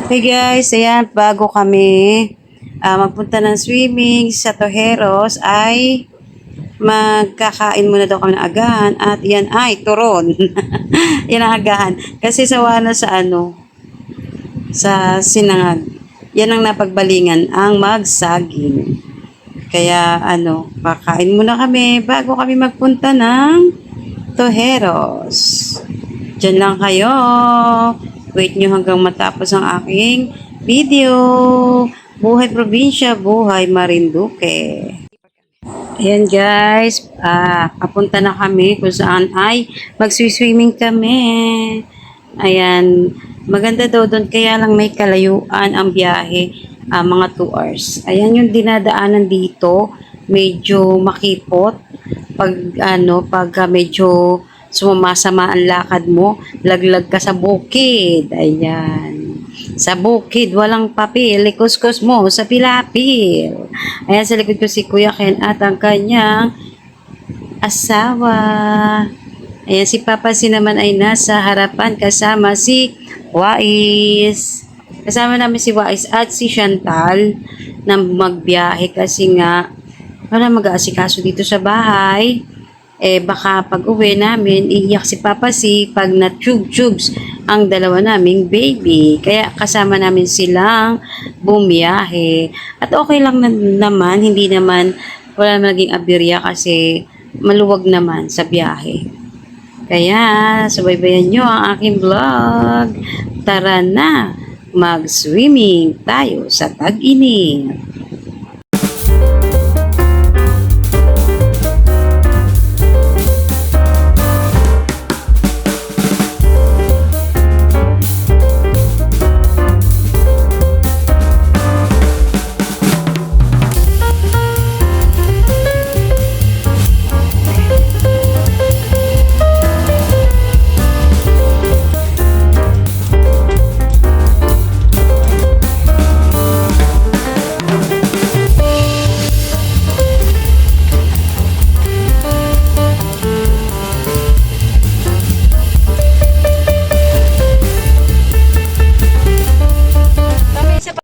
Hey guys, ayan, bago kami magpunta ng swimming sa Tojeros ay magkakain muna daw kami ng agahan at yan ay turon. Yan ang agahan. Kasi sawa na sa sa sinangag. Yan ang napagbalingan, ang magsaging. Kaya kakain muna kami bago kami magpunta ng Tojeros. Diyan lang kayo. Wait nyo hanggang matapos ang aking video. Buhay probinsya, buhay Marinduque. Ayan guys, papunta na kami kung saan ay magswi-swimming kami. Ayan, maganda daw doon kaya lang may kalayuan ang biyahe, mga 2 hours. Ayan yung dinadaanan dito, medyo makipot. Pag medyo sumasama ang lakad mo, laglag ka sa bukid. Ayan. Sa bukid, walang papel, ikuskus mo sa pilapil. Ayan, sa likod ko si Kuya Ken at ang kanyang asawa. Ayan, si Papa si naman ay nasa harapan kasama si Wais. Kasama namin si Wais at si Chantal na magbiyahe kasi nga wala mag-aasikaso dito sa bahay. Baka pag uwi namin, iiyak si Papa si pag na-tube-tubes ang dalawa naming baby. Kaya kasama namin silang bumiyahe. At okay lang naman, hindi naman, wala naman naging aberya kasi maluwag naman sa biyahe. Kaya, subaybayan nyo ang aking vlog. Tara na, mag-swimming tayo sa Tag-init.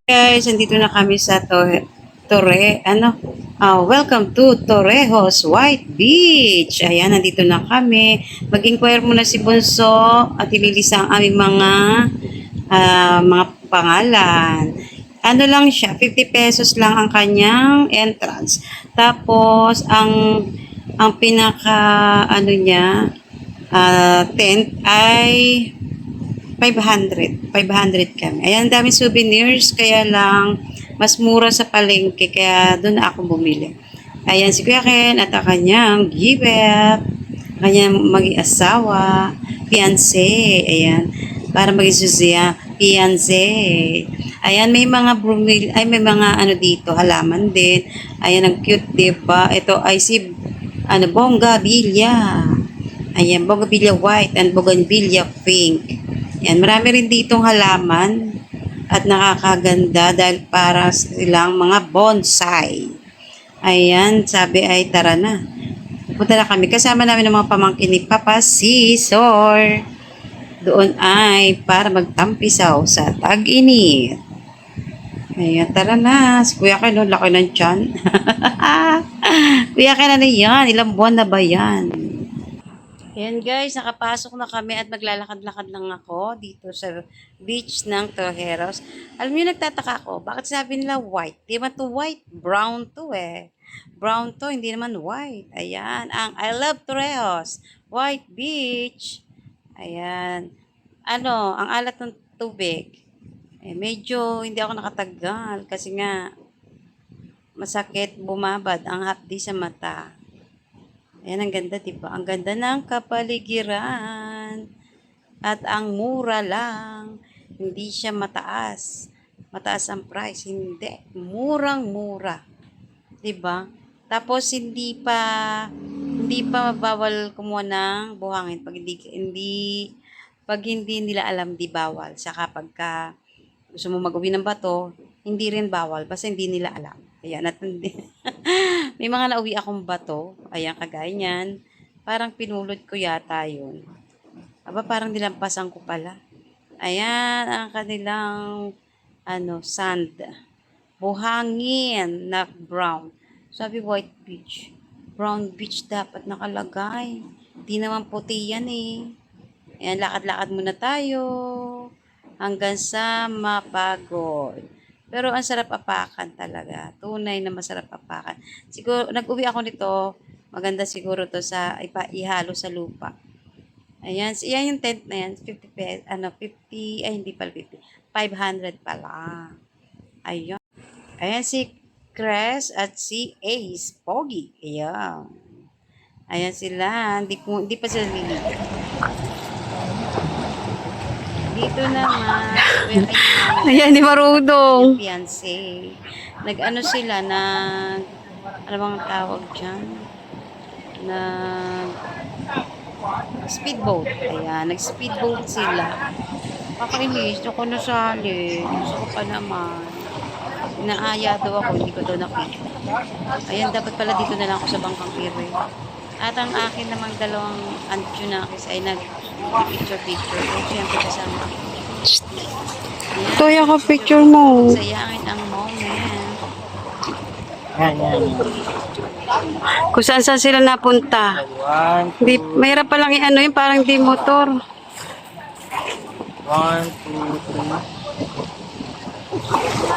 Guys, andito na kami sa welcome to Torrejos White Beach. Ayan, nandito na kami. Mag-inquire muna si Bunso at ililista ang aming mga pangalan. Ano lang siya, 50 pesos lang ang kanyang entrance. Tapos, ang pinaka, niya, tent ay 500 kami. Ayan, daming souvenirs, kaya lang mas mura sa palengke, kaya doon ako bumili. Ayan, si Kuya Ken at ang kanyang gibet, kanyang maging asawa, fiancé, ayan, para maging susiya, fiancé. Ayan, may mga may mga dito, halaman din. Ayan, ang cute, diba? Ito ay si, bonggabilya. Ayan, bonggabilya white and bougainvillea pink. Yan, marami rin ditong halaman at nakakaganda dahil para silang mga bonsai. Ayan, sabi ay tara na. Punta na kami. Kasama namin ng mga pamangkin ni Papa Sisor. Doon ay para magtampisaw sa Tag-init. Ayan, tara na. Si Kuya Ken, laki ng tiyan. Kuya Ken, ano yan? Ilang buwan na ba yan? Ayan guys, nakapasok na kami at maglalakad-lakad lang ako dito sa beach ng Tojeros. Alam niyo, nagtataka ako, bakit sabi nila white? Di ba to white? Brown to eh. Brown to, hindi naman white. Ayan, ang I love Tojeros. White beach. Ayan. Ang alat ng tubig. Medyo hindi ako nakatagal kasi nga masakit bumabad ang hapdi sa mata. Ayan, ang ganda, diba? Ang ganda ng kapaligiran. At ang mura lang. Hindi siya mataas. Mataas ang price. Hindi. Murang-mura. Diba? Tapos, hindi pa bawal kumuha ng buhangin. Pag hindi nila alam, di bawal. Saka pagka gusto mo mag-uwi ng bato, hindi rin bawal. Basta hindi nila alam. Ayan, at may mga nauwi akong bato. Ayan, kagaya niyan. Parang pinulot ko yata yun. Aba, parang nilampasan ko pala. Ayan, ang kanilang sand. Buhangin na brown. Sabi white beach. Brown beach dapat nakalagay. Di naman puti yan eh. Ayan, lakad-lakad muna tayo. Hanggang sa mapagod. Pero ang sarap apakan talaga. Tunay na masarap apakan. Siguro, nag-uwi ako nito. Maganda siguro to sa ihalo sa lupa. Ayan, yan yung tent na yan. 50 pesos, 50, ay hindi pala 50. 500 pala. Ayun. Ayan si Cres at si Ace. Pogi. Ayan. Ayan sila. Hindi pa sila niligo. Dito naman. Ayan ni Marudong. Fiancé. Nag-ano sila, ano bang tawag dyan? Speedboat. Ayan, nag-speedboat sila. Kakainis, ako nasali. Gusto ko pa naman. Inaaya daw ako, hindi ko daw nakita. Ayan, dapat pala dito na lang ako sa Bangkang Pier. At ang akin namang dalawang Antunakis ay nag-picture-picture. So, siyempre kasama. Toy ako picture mo. Sayangin ang moment. Kung saan sila napunta. Di, mahirap palang i-ano yun, parang di motor. 1, 2,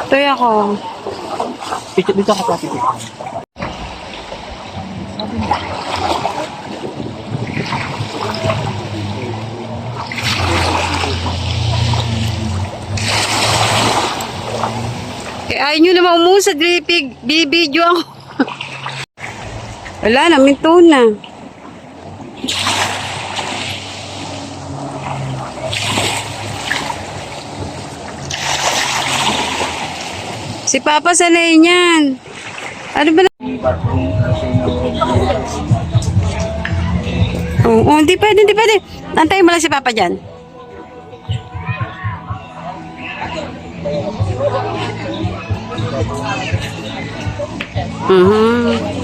3. Toy ako. Picture dito ako sa picture. Ayaw nyo naman umusad, bibidyo ako. Wala na, minto na. Si Papa sanay niyan. Ano ba? Oo, hindi pwede, hindi pwede. Antayin mo lang si Papa dyan. Mhm.